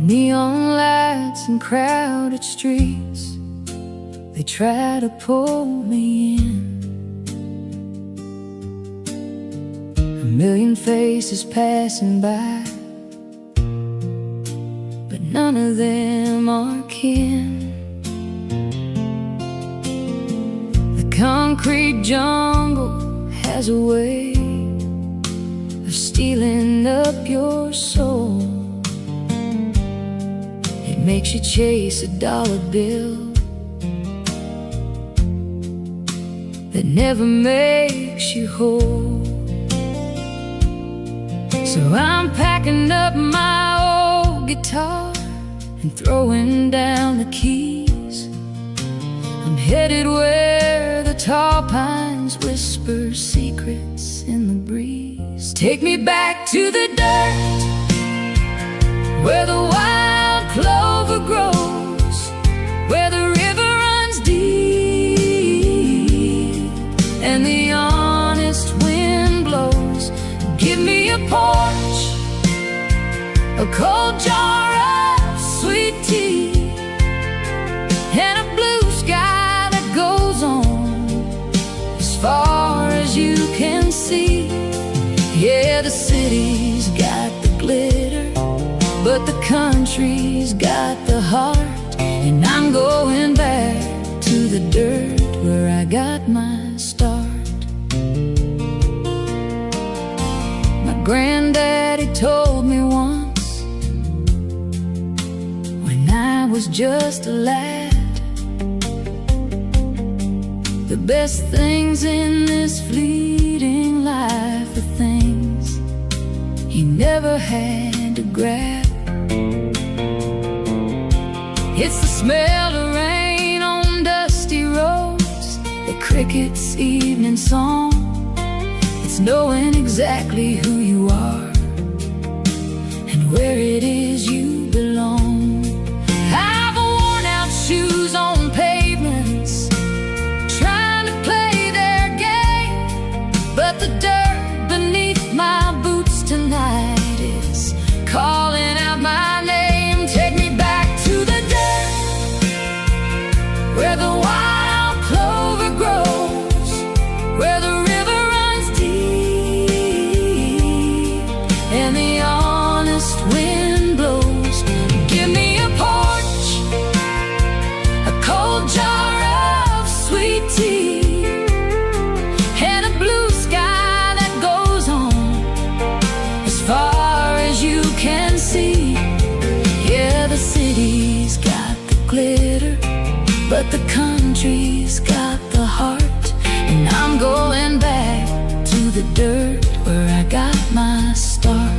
Neon lights and crowded streets, they try to pull me in. A million faces passing by, but none of them are kin. The concrete jungle has a way of stealing up your soul. It makes you chase a dollar bill that never makes you whole. So I'm packing up my old guitar and throwing down the keys. I'm headed where the tall pines whisper secrets in the breeze. Take me back to the dirt, where the wild clover grows, where the river runs deep and the honest wind blows. Give me a porch, a cold jar of sweet tea, and a blue sky that goes on as far as you can see. Yeah, the city's got the glitter, but the country's got the heart. And I'm going back to the dirt where I got my start. My granddaddy told me once, when I was just a lad, the best things in this fleeting life are things he never had to grab. It's the smell of rain on dusty roads, the cricket's evening song. It's knowing exactly who you are and where it is you belong. I've worn out shoes on pavements, trying to play their game, but the dirt beneath my boots tonight is calling out my name. Take me back to the dirt, where the wild clover grows, where the river runs deep and the honest wind blows. Give me a porch, a cold jar of sweet tea, and a blue sky that goes on as far as you can see. Yeah, the city's got the glitter, but the country's got the heart. And I'm going back to the dirt where I got my start.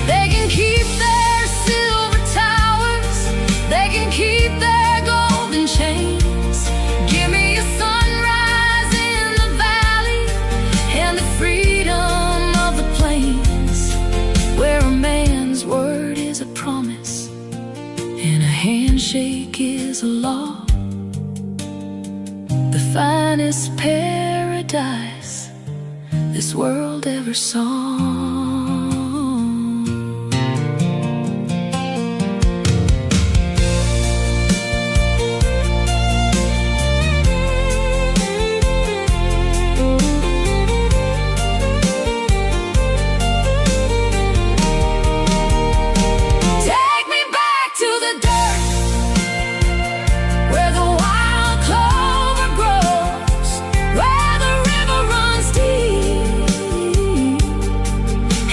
They can keep their silver towers, they can keep their golden chains. Give me a sunrise in the valley and the freedom of the plains, where a man's word is a promise and a handshake is a law. The finest paradise this world ever saw. Take me back to the dirt, where the wild clover grows, where the river runs deep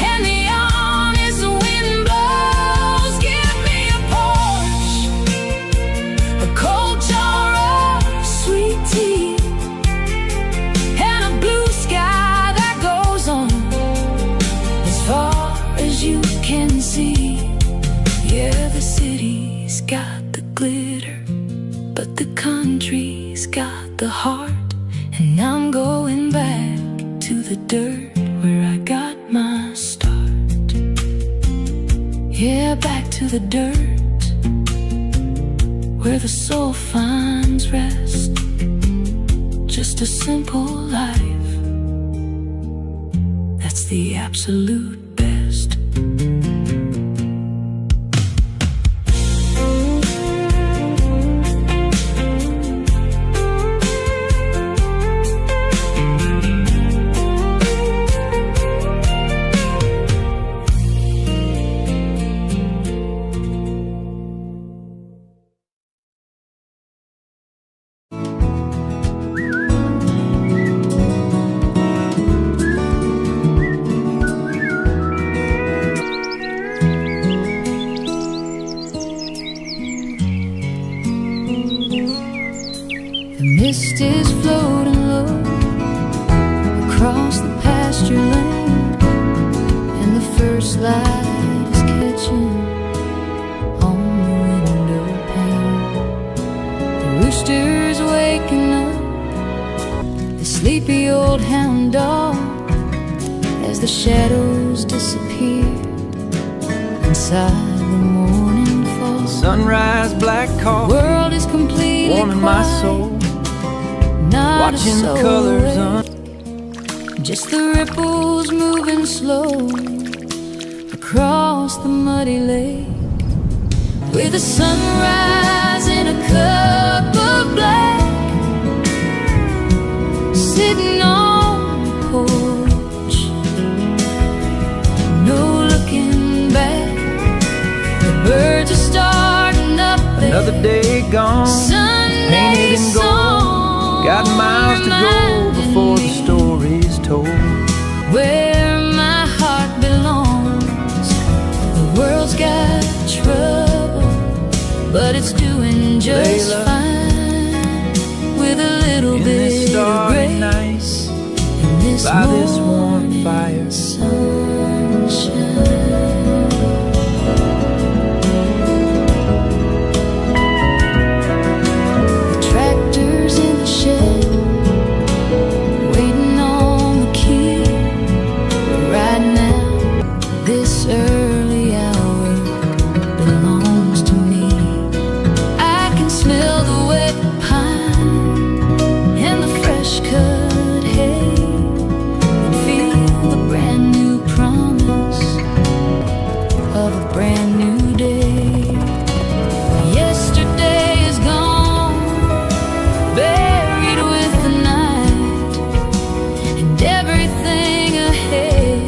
and the honest wind blows. Give me a porch, a cold jar of sweet tea, and a blue sky that goes on as far as you can see. Yeah, the city's got the glitter, but the country's got the heart. And I'm going back to the dirt where I got my start. Yeah, back to the dirt where the soul finds rest. Just a simple life, that's the absolute best. mist is floating low across the pasture lane, and the first light is catching on the window pane. The rooster's waking up the sleepy old hound dog as the shadows disappear inside the morning fall. Sunrise, black coffee, World is completely warming my soul, not watching a the soul colors awake. Just the ripples moving slow across the muddy lake, with the sunrise in a cup of black, sitting on the porch, no looking back. The birds are starting up there. Another day gone, painted in gold. Got miles to go before the story's told. Where my heart belongs, the world's got trouble, but it's doing just Layla, fine, with a little bit of grace in this by this warm morning fire. sunshine. The tractor's in the shed, waiting on the key. Right now, this early hour belongs to me. I can smell the wet pine and the fresh cut hay, and feel the brand new promise of a brand new day. Yesterday is gone, buried with the night, and everything ahead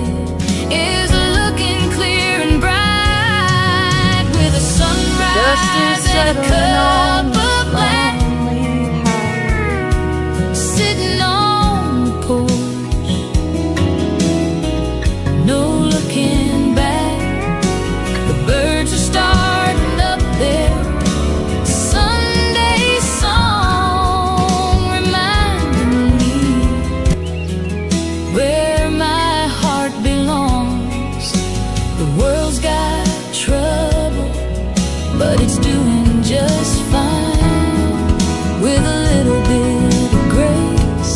is looking clear and bright, with a sunrise and a cup of black, sitting on the porch, no looking back. The birds are starting up there, Sunday song reminding me where my heart belongs. The world's got trouble, but it's doing just fine, with a little bit of grace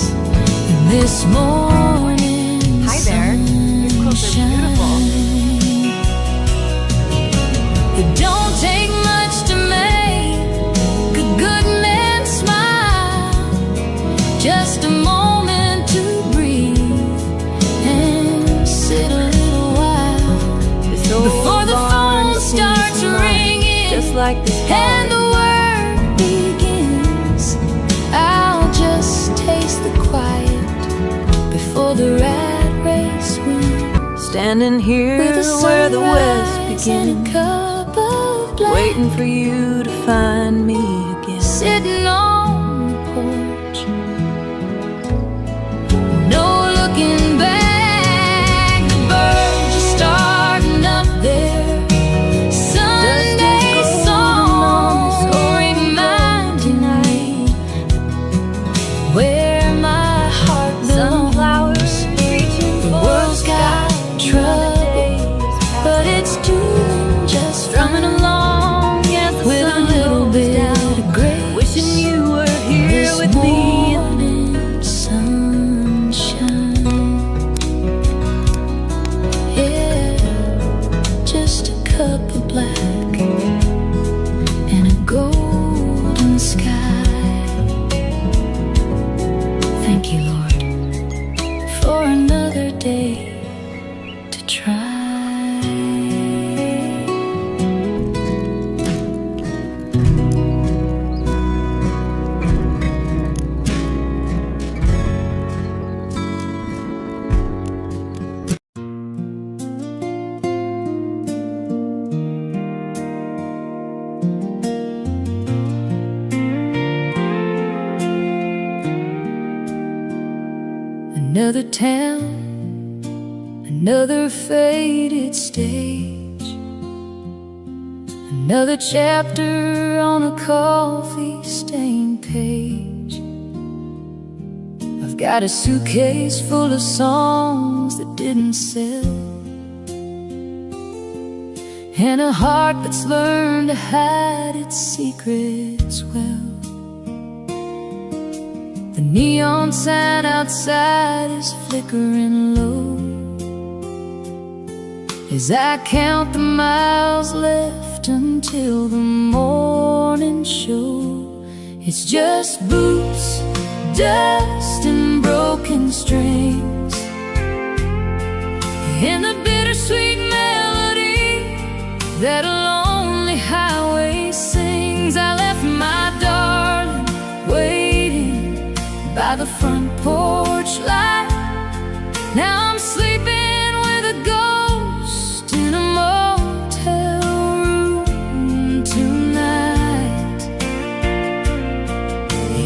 in this morning. Hi there. These clothes are beautiful. It don't take much to make a good man smile, just a moment to breathe and sit a little while before the phone starts ringing, Just like this and the work begins. I'll just taste the quiet before the rat race wins, Standing here with a where the west sunrise and a begins, cup of black, waiting for you to find me again. sitting on the porch, no looking back. The birds are starting up there, Sunday song reminding me where my heart belongs. The world's got trouble, but it's doing just strumming fine, along as the with a sun little goes bit down. of grace. Wishing you were here This with me. morning sunshine, yeah, just a cup of black and a golden sky. Thank you, Lord, for another day to try. Another town, another faded stage, another chapter on a coffee-stained page. I've got a suitcase full of songs that didn't sell, and a heart that's learned to hide its secrets well. The neon sign outside is flickering low as I count the miles left until the morning show. It's just boots, dust, and broken strings, and the bittersweet melody that a lonely highway sings. I left my darling waiting by the front porch light. Now I'm sleeping with a ghost in a motel room tonight.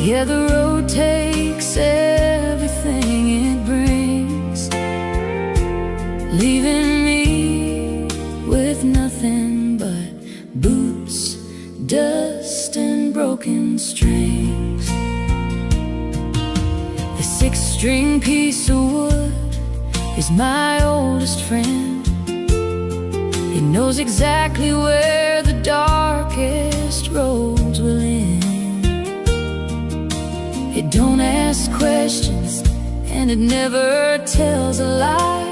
Yeah, the road takes everything it brings, leaving me with nothing but boots, dust, and broken strings. The six-string piece of wood is my oldest friend. He knows exactly where the darkest roads will end. It don't ask questions, and it never tells a lie.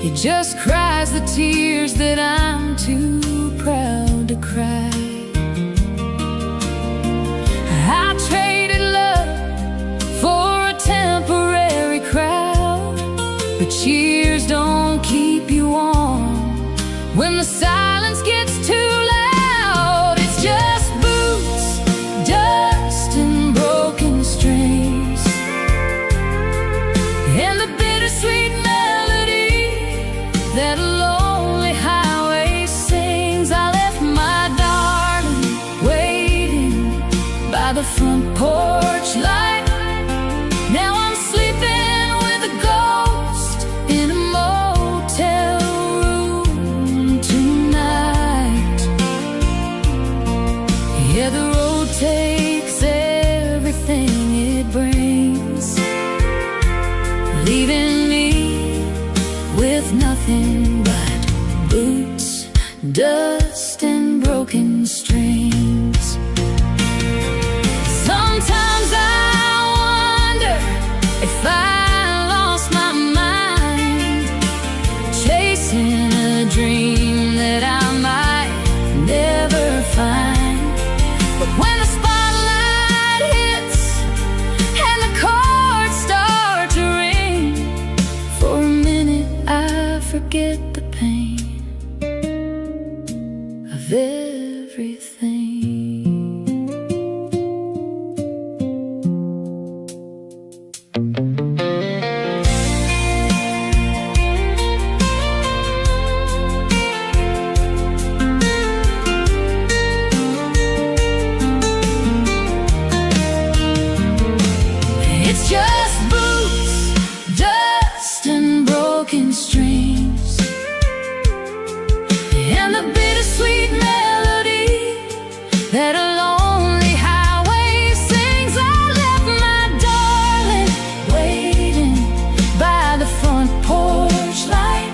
It just cries the tears that I'm too proud to cry. I traded love for a temporary crowd, but cheers don't keep you warm when the silence gets too loud. It's just boots, dust, and broken strings, and the bittersweet melody that a lonely highway sings. I left my darling waiting by the front porch light. Now I'm sleeping with a ghost in a motel room tonight. Yeah, the road takes everything it brings, leaving me with nothing but boots, dust, and broken strings. Sometimes I wonder if I lost my mind, chasing a dream that I might never find. But when the spotlight hits and the chords start to ring, for a minute I forget the pain of everything. It's just boots, dust, and broken strings, and the bittersweet melody that a lonely highway sings. I left my darling waiting by the front porch light.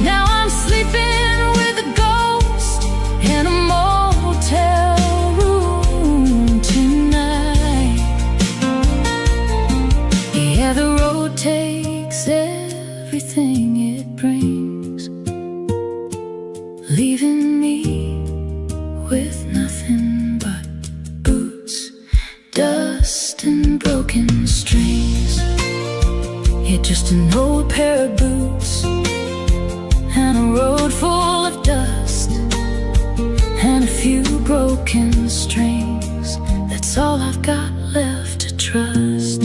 Now I'm sleeping with a ghost in a motel room tonight. Yeah, the road takes everything it brings, leaving me with nothing but boots, dust, and broken strings. Yeah, just an old pair of boots and a road full of dust and a few broken strings. That's all I've got left to trust.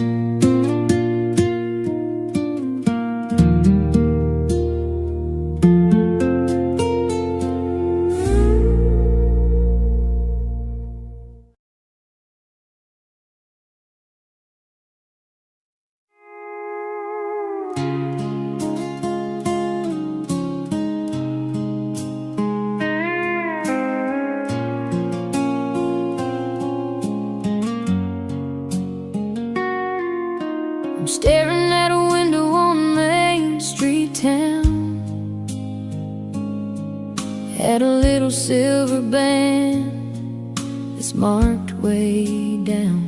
had a little silver band that's marked way down.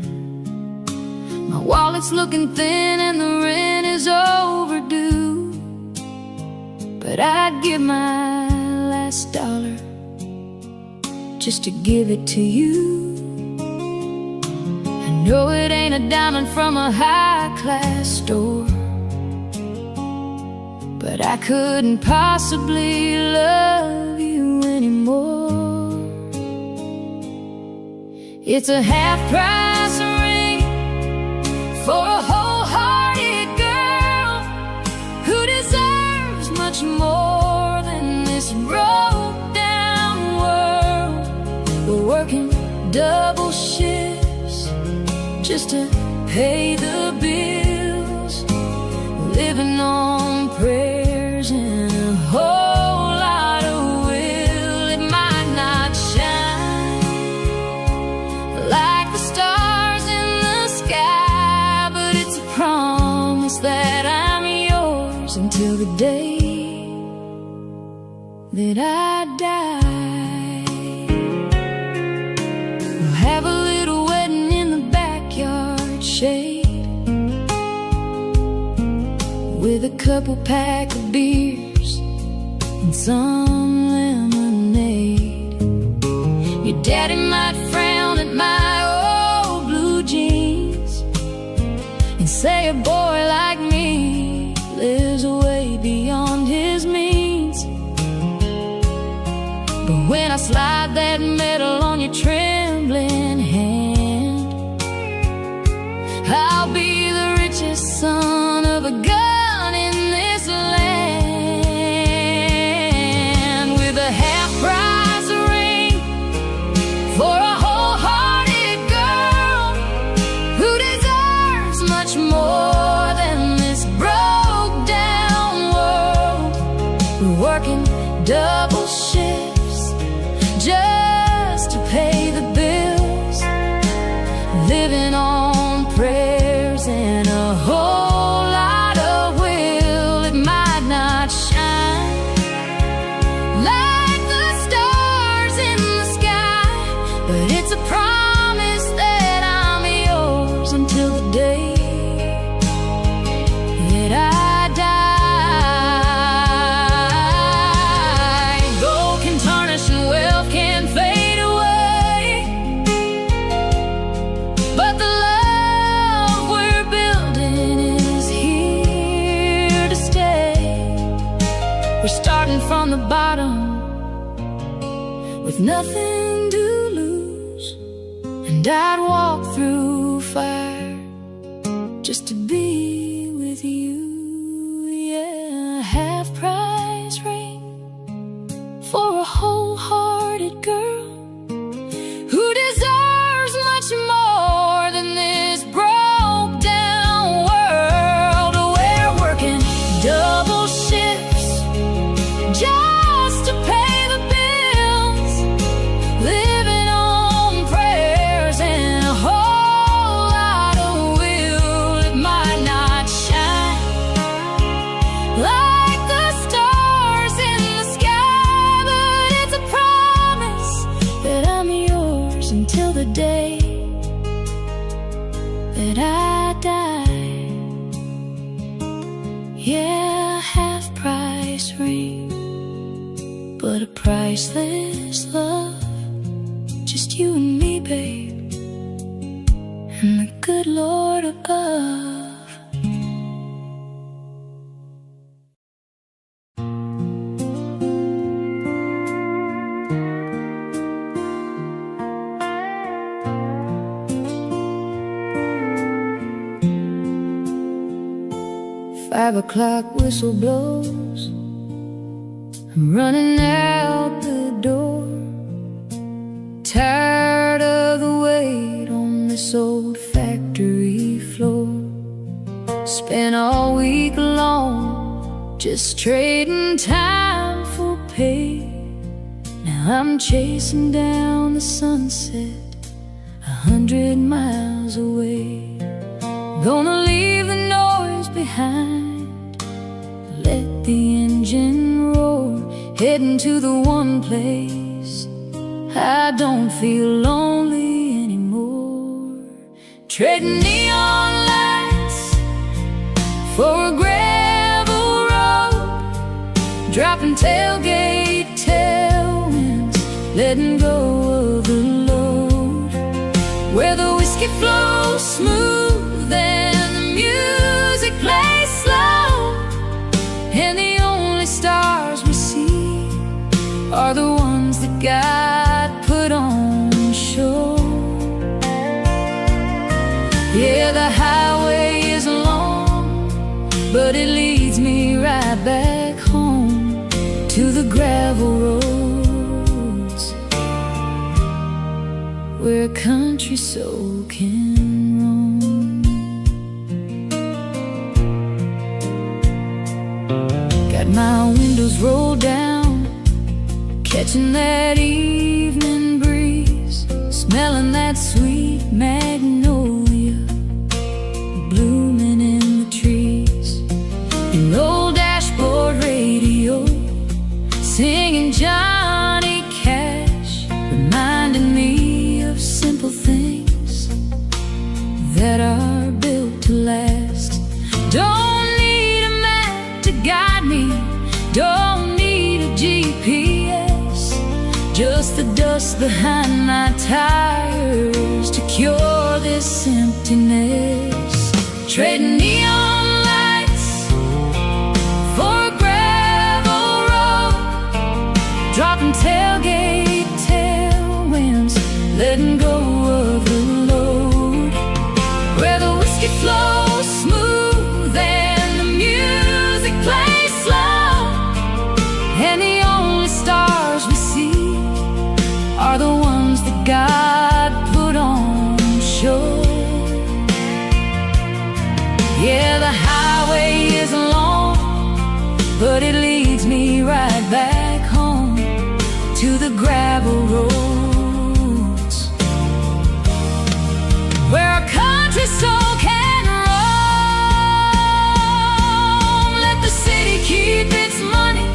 My wallet's looking thin and the rent is overdue, but I'd give my last dollar just to give it to you. I know it ain't a diamond from a high-class store, but I couldn't possibly love you anymore. It's a half-price ring for a wholehearted girl who deserves much more than this broke-down world. We're working double shifts just to pay the bills, living on prayers and a whole lot of will. It might not shine like the stars in the sky, but it's a promise that I'm yours until the day that I die. We'll have a little wedding in the backyard shade, with a couple pack of beers and some lemonade. Your daddy might frown at my old blue jeans and say a boy like me lives way beyond his means. But when I slide that medal on your trembling hand, I'll be the richest son of a gun in this land, with a half-price ring for a wholehearted girl who deserves much more than this broke-down world. We're working double shifts just to pay the bills, living on prayers and a whole lot of will. It might not shine like the stars in the sky, but it's a promise that I'm yours until the day that I die. Gold can tarnish and wealth can fade away, but the love we're building is here to stay. We're starting from the bottom with nothing to lose, and I'd walk through fire just to be with you. Yeah, half-price ring for a wholehearted girl who deserves much more than this broke-down world. We're working double shifts just to pay the bills, living on prayers and a whole lot of will. It might not shine like the stars in the sky, but it's a promise that I'm yours until the day that I die. Yeah, half-price ring, but a priceless love. Just you and me, babe, and the good Lord above. 5 o'clock whistle blows, I'm running out the door, tired of the wait on this old factory floor. Spent all week long just trading time for pay. Now I'm chasing down the sunset 100 miles away. Gonna leave the noise behind, let the engine roar, heading to the one place I don't feel lonely anymore. Trading neon lights for a gravel road, dropping tailgate tailwinds, letting go of the load, where the whiskey flows smooth and the music plays slow, and the only stars we see are the ones that God put on show. Yeah, the highway is long, but it leads me right back home to the gravel roads, where a country soul can roam. Got my windows rolled down, catching that evening breeze, smelling that sweet magnolia blooming in the trees. An old dashboard radio singing Johnny Cash, reminding me of simple things that are built to last. Don't need a map to guide me, don't need a GPS, just the dust behind my tires to cure this emptiness. Trading neon lights for a gravel road, dropping tailgate tailwinds, letting go of the load, where the whiskey flows smooth and the music plays slow, and the only stars we see are the ones that God put on show. Yeah, the highway is long, but it leads me right back home to the gravel roads, where a country soul can roam. Let the city keep its money,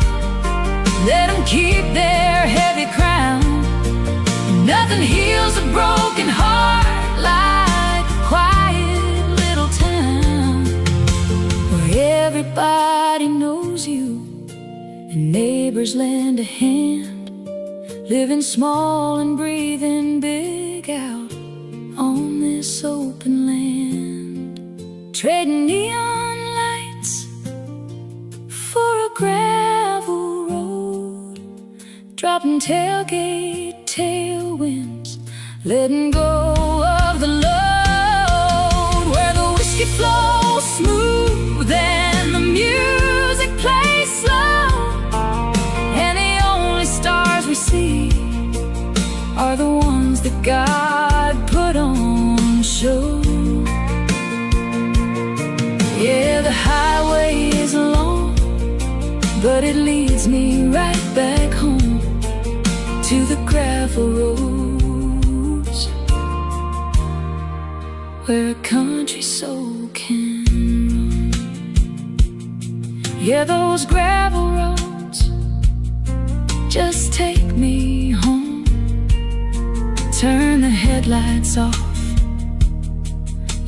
let them keep their heavy crown. Nothing heals a broken heart like a quiet little town, where everybody knows you and neighbors lend a hand, living small and breathing big out on this open land. Trading neon lights for a gravel road, dropping tailgate tailwinds, letting go of the load, where the whiskey flows smooth and the music plays slow, and the only stars we see are the ones that God put on show. Yeah, the highway is long, but it leads me right back home to the gravel roads, where a country soul can roam. Yeah, those gravel roads just take me home. Turn the headlights off,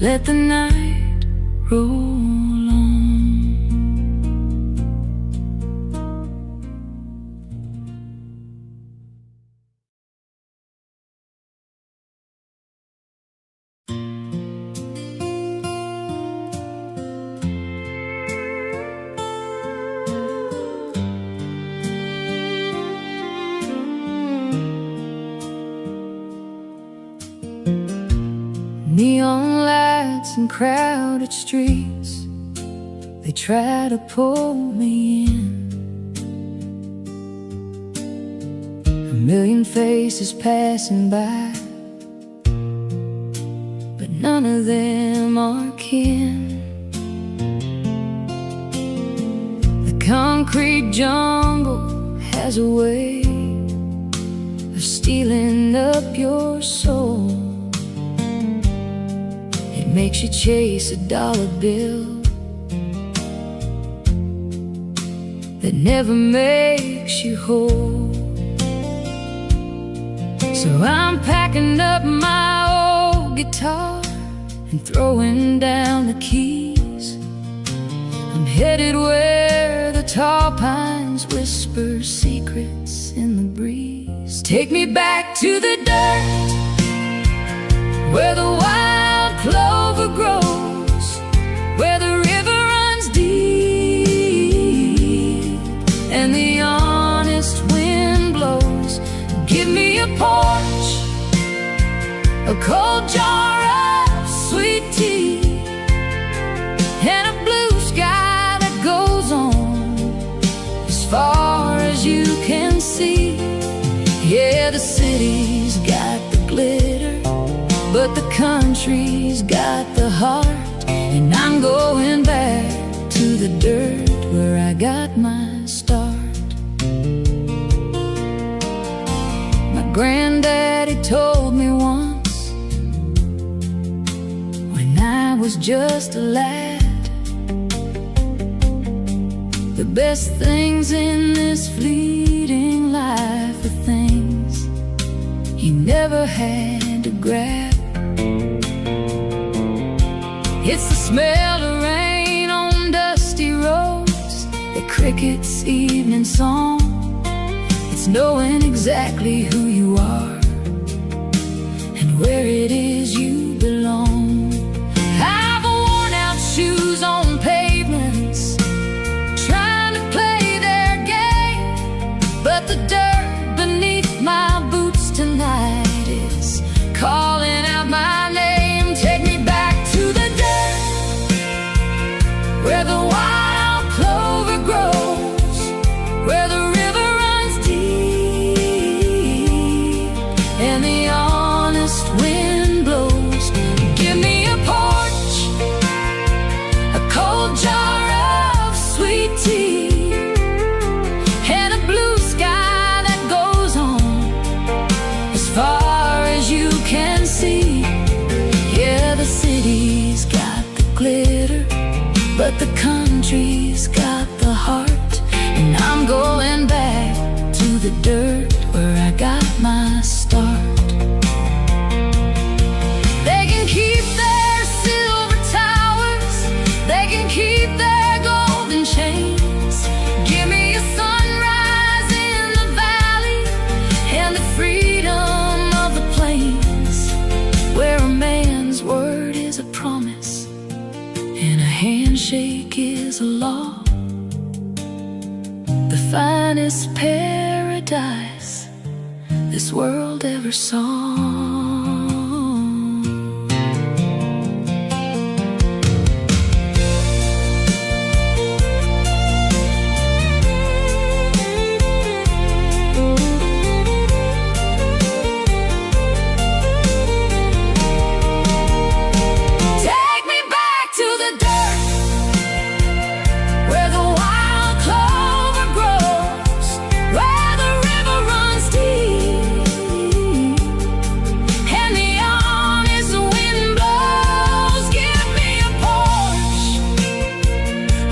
let the night roll on. Neon lights and crowded streets, they try to pull me in. A million faces passing by, but none of them are kin. The concrete jungle has a way of stealing up your soul. Makes you chase a dollar bill that never makes you whole. So I'm packing up my old guitar and throwing down the keys. I'm headed where the tall pines whisper secrets in the breeze. Take me back to the dirt, where the wild clover grows, where the river runs deep and the honest wind blows. Give me a porch, a cold jar of sweet tea, and a blue sky that goes on as far as you can see. Yeah, the city's got the glitter, but the country's got the heart. And I'm going back to the dirt where I got my start. My granddaddy told me once, when I was just a lad, the best things in this fleeting life are things you never had to grab. It's the smell of rain on dusty roads, the cricket's evening song. It's knowing exactly who you are and where it is you belong. I've worn out shoes on pavements, trying to play their game, but the dirt beneath my boots tonight is calling out my name. Take me back to the dirt, where the wild clover grows, where the river runs deep and the honest wind blows. Give me a porch, a cold jar of sweet tea, and a blue sky that goes on as far as you can see. Yeah, the city's got the glitter, but the country's got the heart. And I'm going back to the dirt where I got my start. They can keep their silver towers, they can keep their golden chains. Give me a sunrise in the valley and the freedom of the plains, where a man's word is a promise and a handshake is a law. The finest paradise this world ever saw. Take me back to the dirt, where the wild clover grows, where the river runs deep and the honest wind blows. Give me a porch,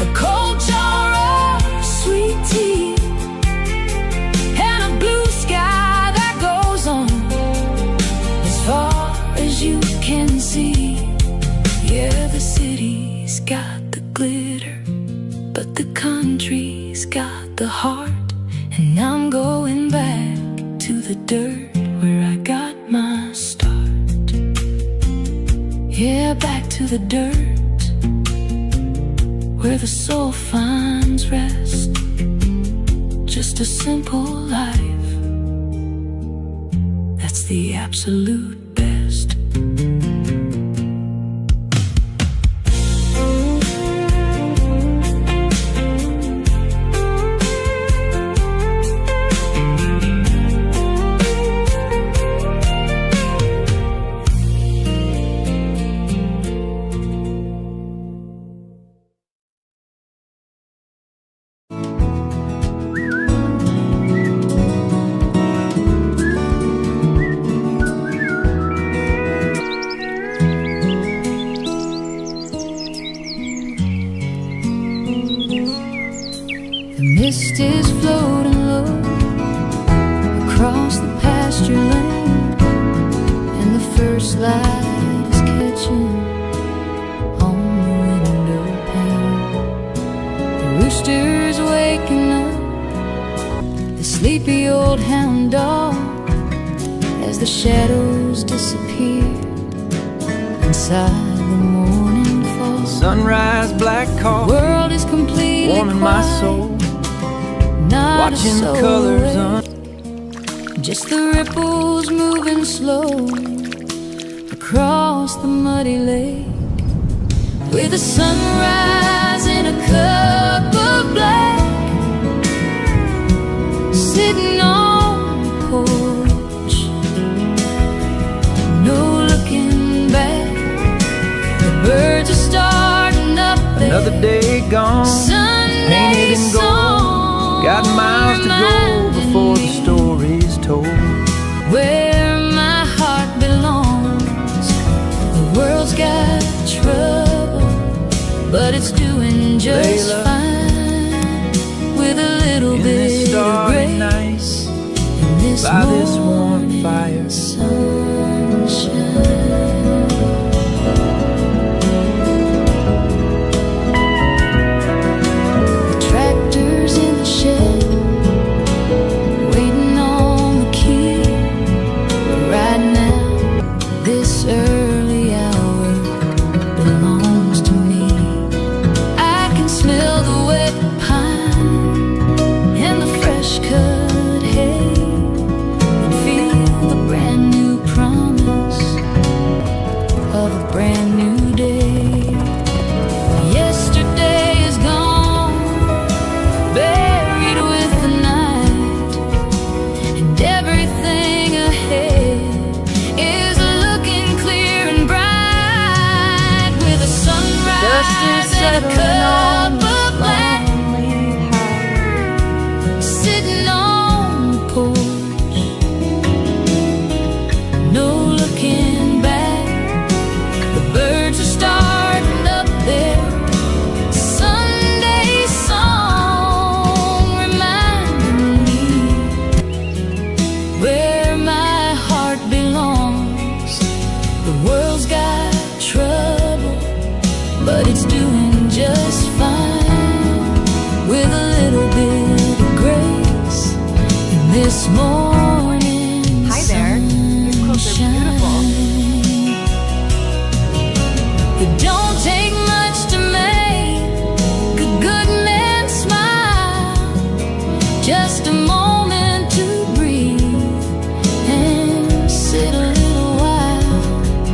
a cold jar of sweet tea, and a blue sky that goes on as far as you can see. Yeah, the city's got the glitter, but the country's got the heart. And I'm going back to the dirt where I got my start. Yeah, back to the dirt where the soul finds rest. Just a simple life, that's the absolute best. floating low across the pasture lane, and the first light is catching on the window pane. The rooster's waking up the sleepy old hound dog as the shadows disappear inside the morning fall. Sunrise, black coffee, World is completely warming my quiet, soul, not watching a the soul colors awake. Just the ripples moving slow across the muddy lake, with the sunrise in a cup of black, sitting on the porch, no looking back. The birds are starting up there. another day gone, Sunday painted in gold. song Got miles to go before the story's told. where my heart belongs. The world's got trouble, but it's doing just Layla, fine, with a little in bit this of starry grace night, in this by this warm morning fire. sunshine. The tractor's in the shed, waiting on the key. But right now, this early hour belongs to me. I can smell the wet pine and the fresh cut hay, and feel the brand new promise of a brand new day. Yesterday is gone, buried with the night, and everything ahead is looking clear and bright, with a sunrise and a cup of black, sitting on the porch, no looking back. The birds are starting up there. Sunday song reminding me where my heart belongs. The world's got trouble, but it's doing just fine, with a little bit of grace in this morning. Hi there. These clothes are beautiful. It don't take much to make a good man smile, just a moment to breathe and sit a little while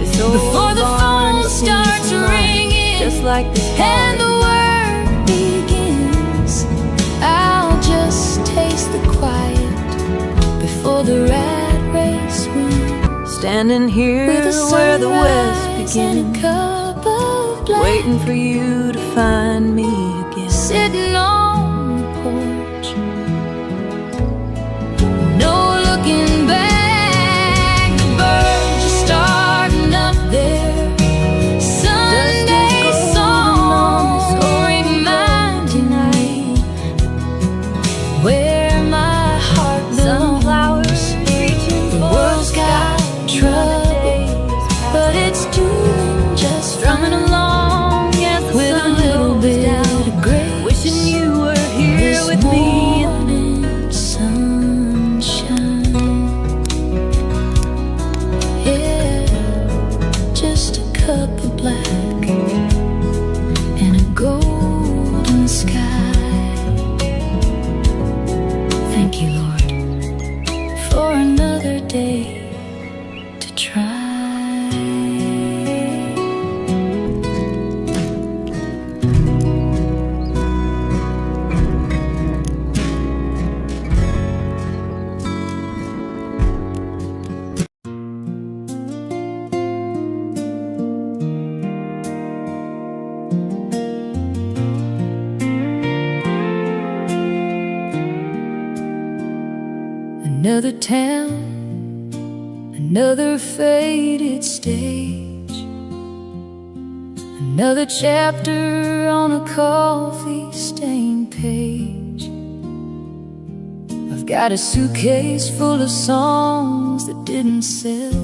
before the phone starts ringing, Just like this and the work begins. I'll just taste the quiet before the rat race wins, standing here with a where the west sunrise and a begins, cup of black, waiting for you to find me again. sitting on the porch, no looking back. The birds are starting up there. Sunday song reminding me where my heart belongs. The world's got trouble, but it's doing just Strumming fine, along as the with a sun little goes bit down, of grace. wishing you were here This with me. morning sunshine, yeah, just a cup of black and a golden sky. Thank you, Lord, for another day to try. Another town, another faded stage, another chapter on a coffee-stained page. I've got a suitcase full of songs that didn't sell,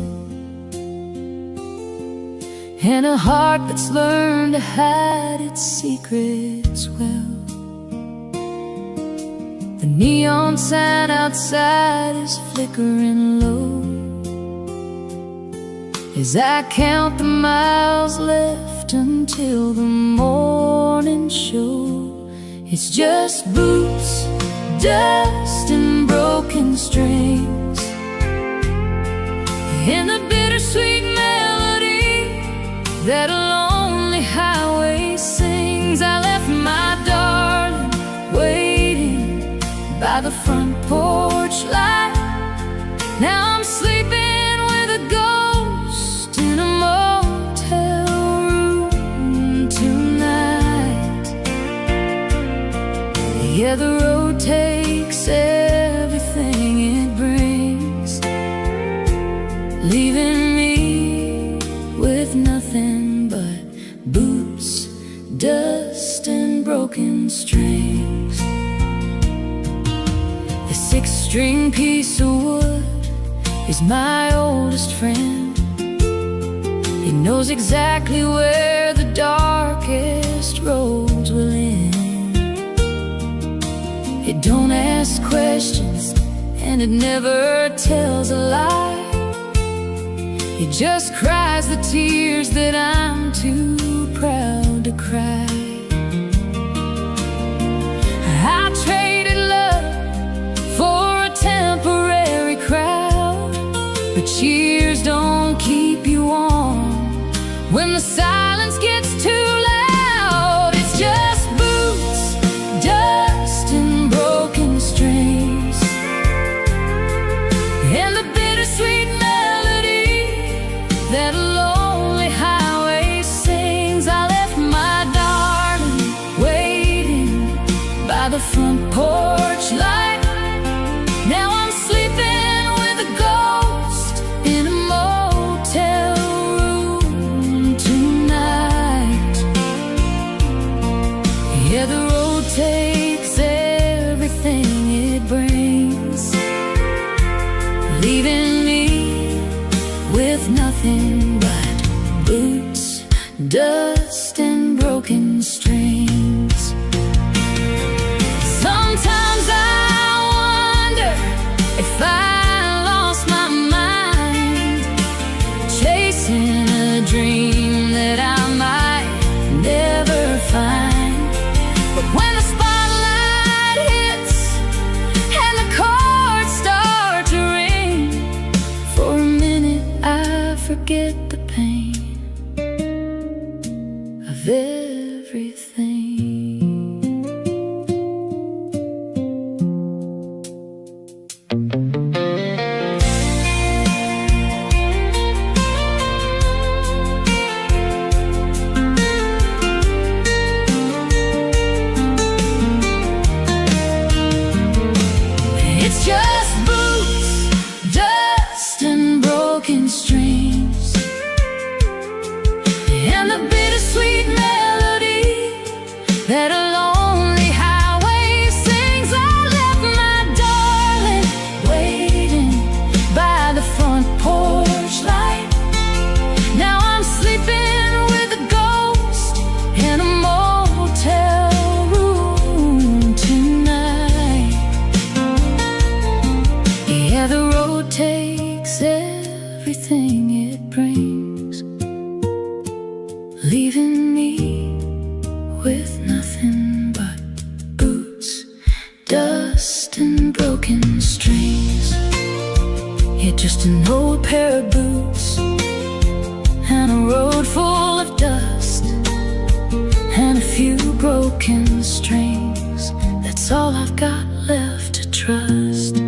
and a heart that's learned to hide its secrets well. The neon sign outside is flickering low as I count the miles left until the morning show. It's just boots, dust, and broken strings, and the bittersweet melody that a lonely highway sings. I left my darling waiting by the front porch light. Now I'm sleeping with a ghost in a motel room tonight. Yeah, the road takes everything it brings, leaving me with nothing but boots, dust, and broken strings. The six-string piece of wood is my oldest friend. He knows exactly where the darkest roads will end. It don't ask questions, and it never tells a lie. It just cries the tears that I'm too proud to cry. I traded love for a temporary crowd, but cheers don't keep you warm when the silence gets too loud. It's just boots, dust, and broken strings, and the bittersweet melody that a lonely highway sings. I left my darling waiting by the front porch light. Now I'm sleeping with a ghost in a motel room tonight. Yeah, the road takes everything it brings, leaving me with nothing but boots, dust, and broken strings. Sometimes I wonder if I lost my mind, chasing a dream that I might never find. But when the spotlight hits and the chords start to ring, for a minute I forget the pain of everything. It's just boots, dust, and broken strings, and the bittersweet melody that a lonely highway sings. I left my darling waiting by the front porch light. Now I'm sleeping with a ghost in a motel room tonight. Yeah, the road takes everything it brings, leaving me with nothing but boots, dust, and broken strings. Yeah, just an old pair of boots and a road full of dust and a few broken strings. That's all I've got left to trust.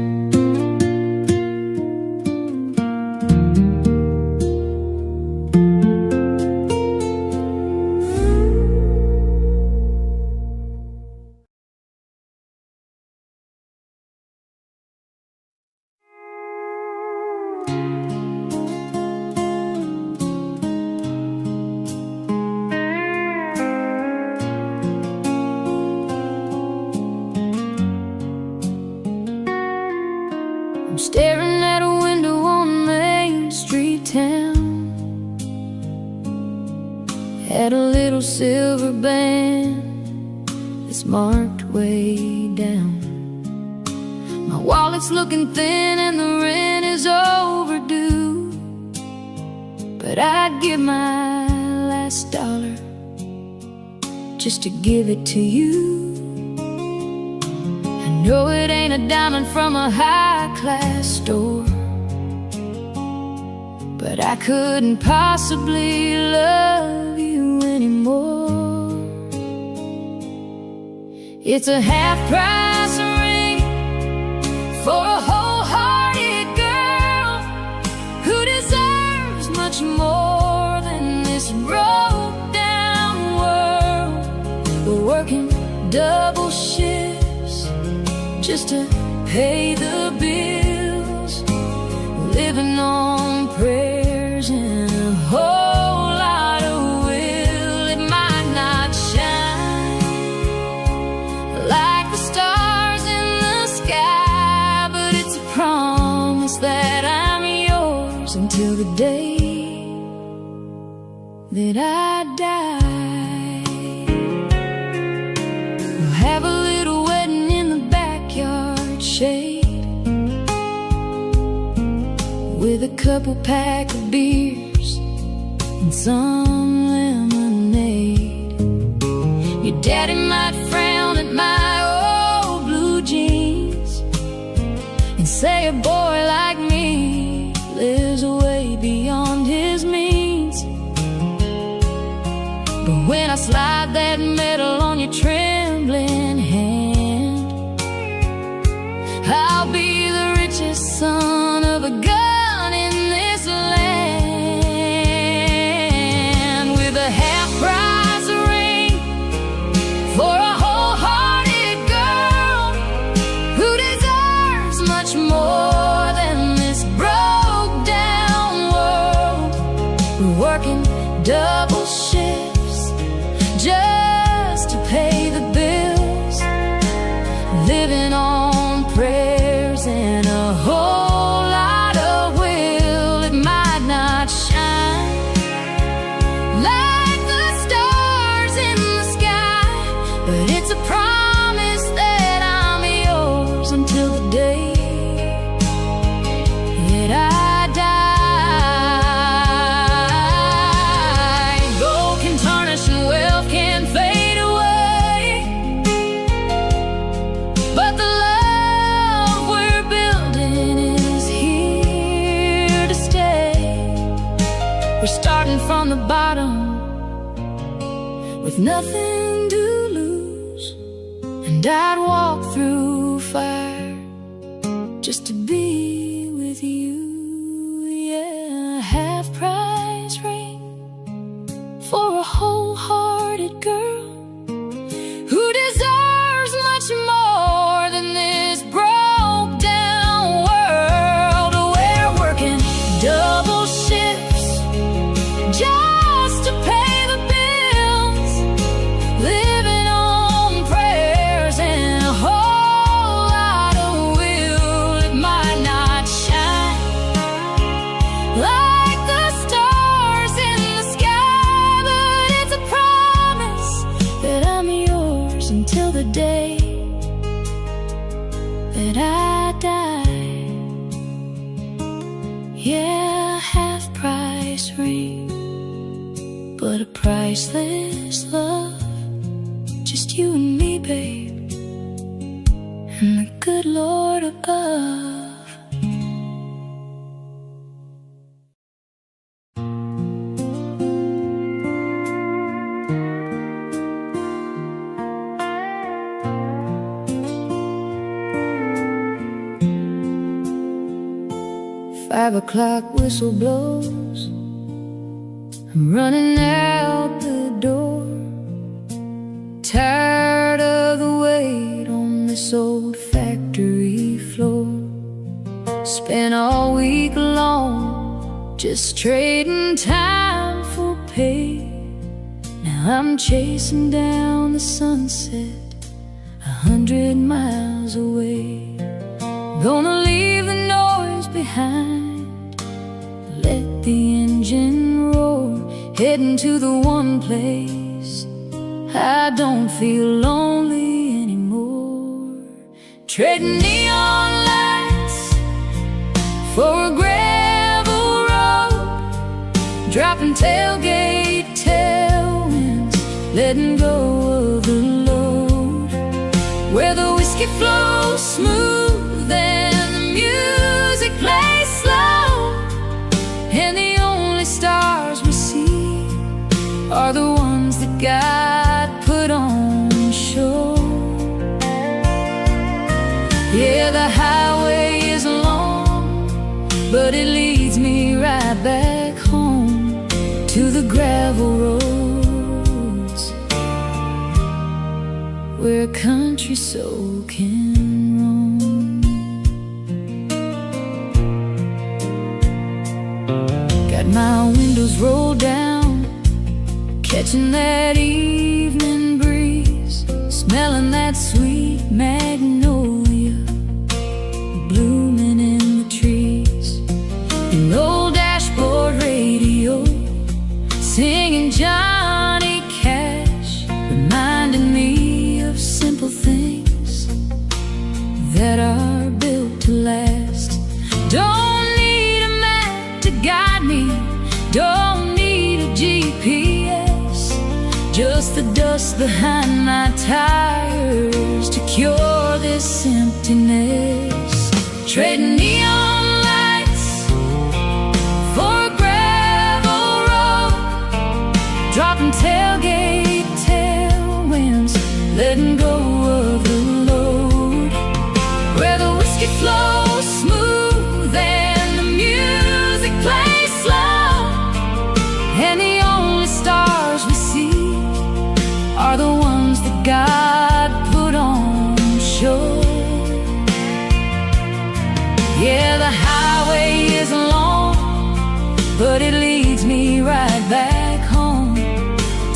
staring at a window on Main Street town, at a little silver band that's marked way down. My wallet's looking thin and the rent is overdue, but I'd give my last dollar just to give it to you. I know it ain't a diamond from a high-class store, but I couldn't possibly love you anymore. It's a half-price ring for a wholehearted girl who deserves much more than this broke-down world. We're working double shifts just to pay the bills, living on prayers and a whole lot of will. It might not shine like the stars in the sky, but it's a promise that I'm yours until the day that I die. We'll have a little wedding in the backyard shade, with a couple pack of beers and some lemonade. Your daddy might frown at my old blue jeans and say a boy like me lives way beyond his means. But when I slide that medal on your trembling hand, I'll be the richest son of a gun in this land, with a half-price ring for a wholehearted girl who deserves much more than this broke-down world. We're working double shifts just to pay the bills, living on prayers and a whole lot of will. It might not shine like the stars in the sky, but it's a promise that I'm yours until the day that I die. Gold can tarnish and wealth can fade away, but the love we're building is here to stay. We're starting from the bottom with nothing to lose, and I'd walk through fire just to be with you. Yeah, a half-price ring for a wholehearted girl who deserves much more than this broke-down world. We're working double shifts just to pay the bills, living on prayers and a whole lot of will. It might not shine like the stars in the sky, but it's a promise that I'm yours until the day that I die. Yeah, half-price ring, but a priceless love. Just you and me, babe, and the good Lord above. 5 o'clock whistle blows, I'm running out the door, tired of the wait on this old factory floor. Spent all week long just trading time for pay. Now I'm chasing down the sunset 100 miles away. Gonna leave the noise heading to the one place I don't feel lonely anymore. Trading neon lights for a gravel road, dropping tailgate tailwinds, letting go of the load, where the whiskey flows smooth and the music plays slow, and the only stars we see are the ones that God put on show. Yeah, the highway is long, but it leads me right back home to the gravel roads where a country soul can roam. Got my windows rolled down, catching that evening breeze, smelling that sweet magnolia blooming in the trees. An old dashboard radio singing Johnny Cash, reminding me of simple things that are built to last. Don't need a map to guide me, don't need a GPS, just the dust behind my tires to cure this emptiness. Trading neon lights for a gravel road, dropping tailgate tailwinds, letting go of the load, where the whiskey flows smooth and the music plays slow, and the only stars we see are the ones that God put on show. Yeah, the highway is long, but it leads me right back home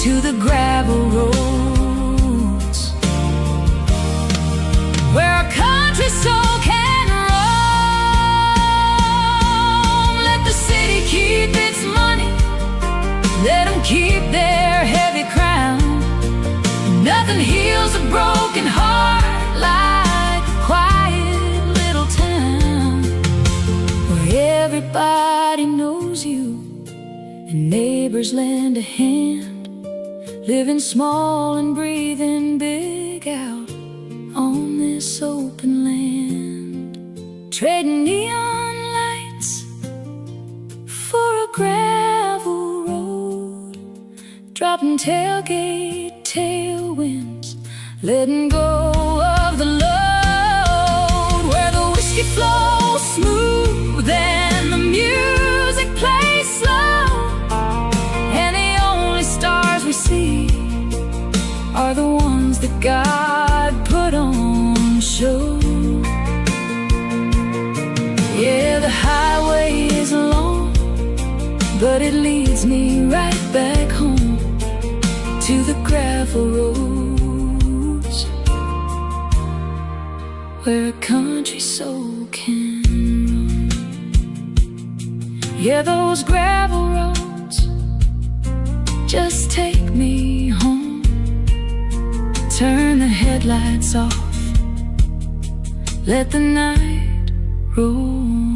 to the gravel roads where a country soul can roam. Let the city keep its money, let them keep their heavy crown. Nothing heals a broken heart like a quiet little town where everybody knows you and neighbors lend a hand, living small and breathing big out on this open land. Trading neon lights for a gravel road, dropping tailgate tailwinds, letting go of the load, where the whiskey flows smooth and the music plays slow, and the only stars we see are the ones that God put on show. Yeah, the highway is long, but it leads me right back home to the gravel roads where a country soul can roam. Yeah, those gravel roads just take me home. Turn the headlights off, let the night roll.